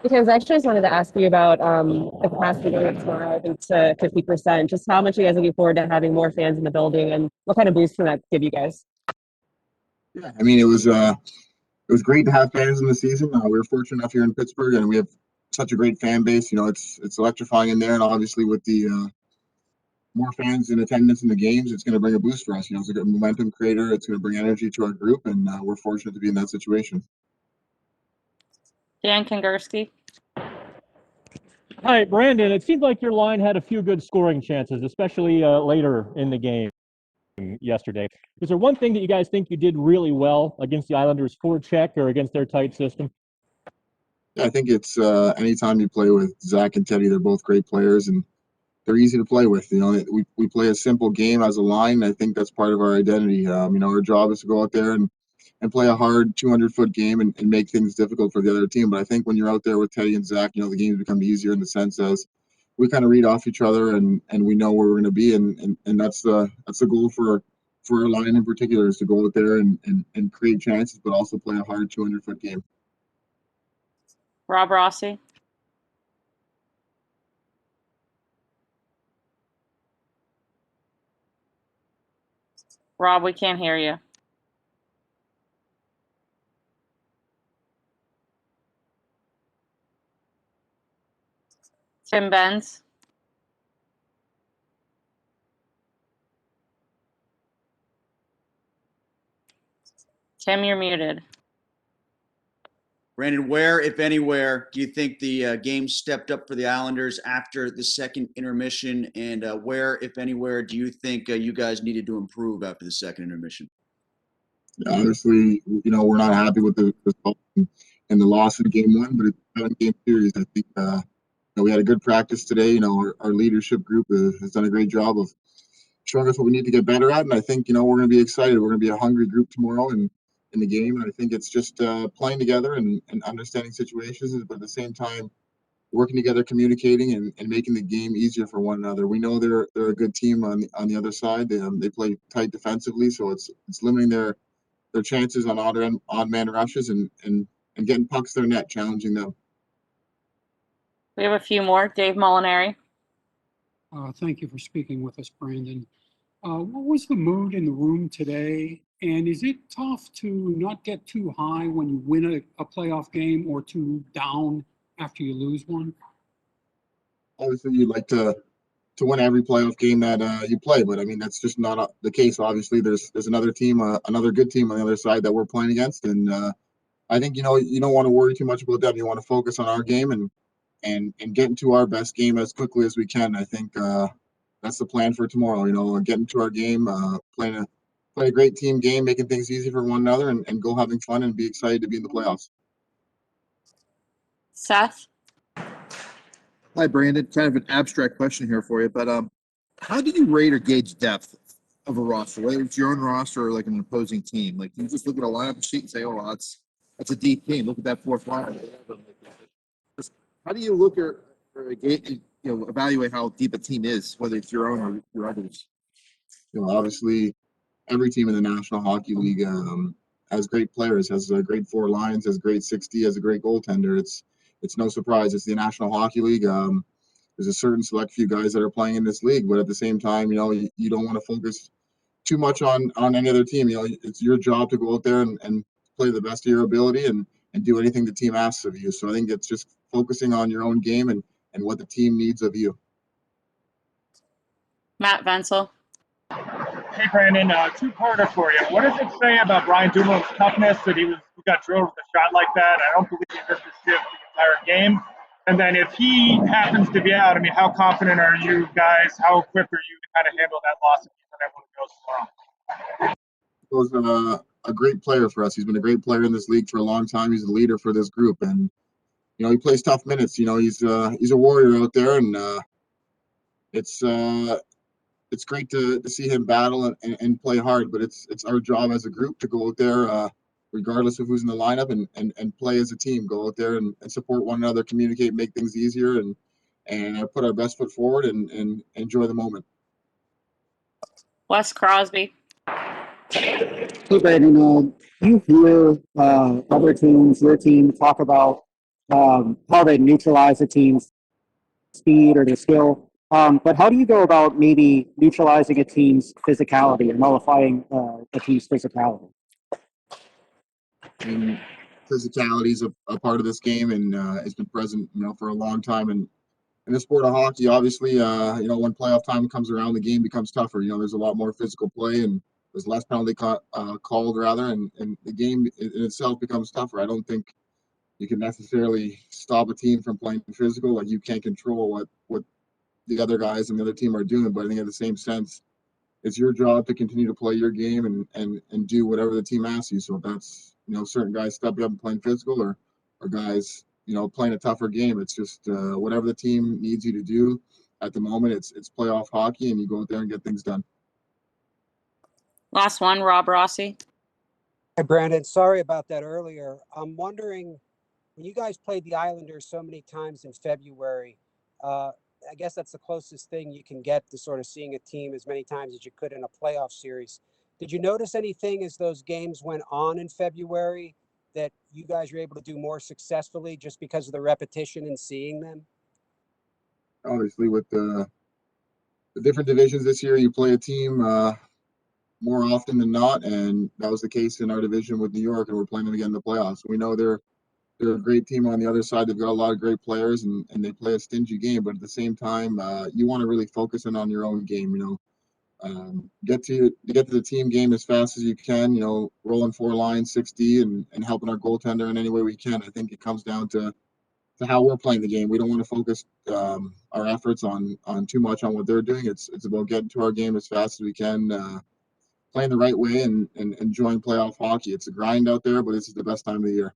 Because I actually just wanted to ask you about the capacity going tomorrow, I think to 50%. Just how much you guys looking forward to having more fans in the building, and what kind of boost can that give you guys? Yeah, I mean it was great to have fans in the season. We were fortunate enough here in Pittsburgh, and we have such a great fan base. It's electrifying in there, and obviously with the more fans in attendance in the games, it's going to bring a boost for us. It's a good momentum creator. It's going to bring energy to our group, and we're fortunate to be in that situation. Dan Kangursky. Hi, Brandon. It seemed like your line had a few good scoring chances, especially later in the game yesterday. Is there one thing that you guys think you did really well against the Islanders' forecheck or against their tight system? Yeah, I think it's anytime you play with Zach and Teddy, they're both great players, and they're easy to play with. We play a simple game as a line. I think that's part of our identity. Our job is to go out there and play a hard 200-foot game and make things difficult for the other team. But I think when you're out there with Teddy and Zach, the games become easier in the sense as we kind of read off each other and we know where we're going to be. And that's the goal for our line in particular, is to go out there and create chances, but also play a hard 200-foot game. Rob Rossi. Rob, we can't hear you. Tim Benz. Tim, you're muted. Brandon, where, if anywhere, do you think the game stepped up for the Islanders after the second intermission? And where, if anywhere, do you think you guys needed to improve after the second intermission? Obviously, we're not happy with the result and the loss in game one, but it's a 7-game series. I think we had a good practice today. Our leadership group has done a great job of showing us what we need to get better at, and I think we're going to be excited. We're going to be a hungry group tomorrow in the game, and I think it's just playing together and understanding situations, but at the same time working together, communicating, and making the game easier for one another. We know they're a good team on the other side. They play tight defensively, so it's limiting their chances on odd man rushes and getting pucks to their net, challenging them. We have a few more. Dave Molinari. Thank you for speaking with us, Brandon. What was the mood in the room today? And is it tough to not get too high when you win a playoff game or too down after you lose one? Obviously, you'd like to win every playoff game that you play, but I mean that's just not the case. Obviously, there's another team, another good team on the other side that we're playing against, and I think you don't want to worry too much about that. You want to focus on our game and get into our best game as quickly as we can. I think that's the plan for tomorrow. Get into our game, play a great team game, making things easy for one another, and go having fun and be excited to be in the playoffs. Seth. Hi, Brandon. Kind of an abstract question here for you, but how do you rate or gauge depth of a roster, whether it's your own roster or like an opposing team? Like, you just look at a lineup sheet and say, "Oh, well, that's a deep team. Look at that fourth line." How do you look or evaluate how deep a team is, whether it's your own or your others? Obviously, every team in the National Hockey League has great players, has great four lines, has great 60, has a great goaltender. It's no surprise. It's the National Hockey League. There's a certain select few guys that are playing in this league, but at the same time, you don't want to focus too much on any other team. It's your job to go out there and play the best of your ability and do anything the team asks of you. So I think it's just focusing on your own game and what the team needs of you. Matt Vensel. Hey, Brandon, two-parter for you. What does it say about Brian Dumoulins' toughness that he got drilled with a shot like that? I don't believe he missed a shift the entire game. And then if he happens to be out, I mean, how confident are you guys? How equipped are you to kind of handle that loss if he's unable to go tomorrow? He was a great player for us. He's been a great player in this league for a long time. He's a leader for this group, and he plays tough minutes. He's a warrior out there, and it's great to see him battle and play hard. But it's our job as a group to go out there, regardless of who's in the lineup, and play as a team. Go out there and support one another, communicate, make things easier, and put our best foot forward and enjoy the moment. Wes Crosby. Hey, Brandon, you hear other teams, your team, talk about how to neutralize a team's speed or their skill. But how do you go about maybe neutralizing a team's physicality and nullifying a team's physicality? And physicality is a part of this game, and it's been present, for a long time. And in the sport of hockey, obviously, when playoff time comes around, the game becomes tougher. There's a lot more physical play, and there's less penalty called rather, and the game in itself becomes tougher. I don't think you can necessarily stop a team from playing physical. Like, you can't control what the other guys and the other team are doing, but I think in the same sense, it's your job to continue to play your game and do whatever the team asks you. So if that's, certain guys stepping up and playing physical, or guys, playing a tougher game, it's just whatever the team needs you to do at the moment. It's playoff hockey, and you go out there and get things done. Last one, Rob Rossi. Hi, Brandon. Sorry about that earlier. I'm wondering, when you guys played the Islanders so many times in February, I guess that's the closest thing you can get to sort of seeing a team as many times as you could in a playoff series. Did you notice anything as those games went on in February that you guys were able to do more successfully just because of the repetition and seeing them? Obviously, with the different divisions this year, you play a team more often than not, and that was the case in our division with New York, and we're playing them again in the playoffs. We know they're a great team on the other side. They've got a lot of great players, and they play a stingy game. But at the same time, you want to really focus in on your own game. Get to the team game as fast as you can. Rolling 4 lines, 6D, and helping our goaltender in any way we can. I think it comes down to how we're playing the game. We don't want to focus our efforts on too much on what they're doing. It's about getting to our game as fast as we can, playing the right way, and enjoying playoff hockey. It's a grind out there, but it's the best time of the year.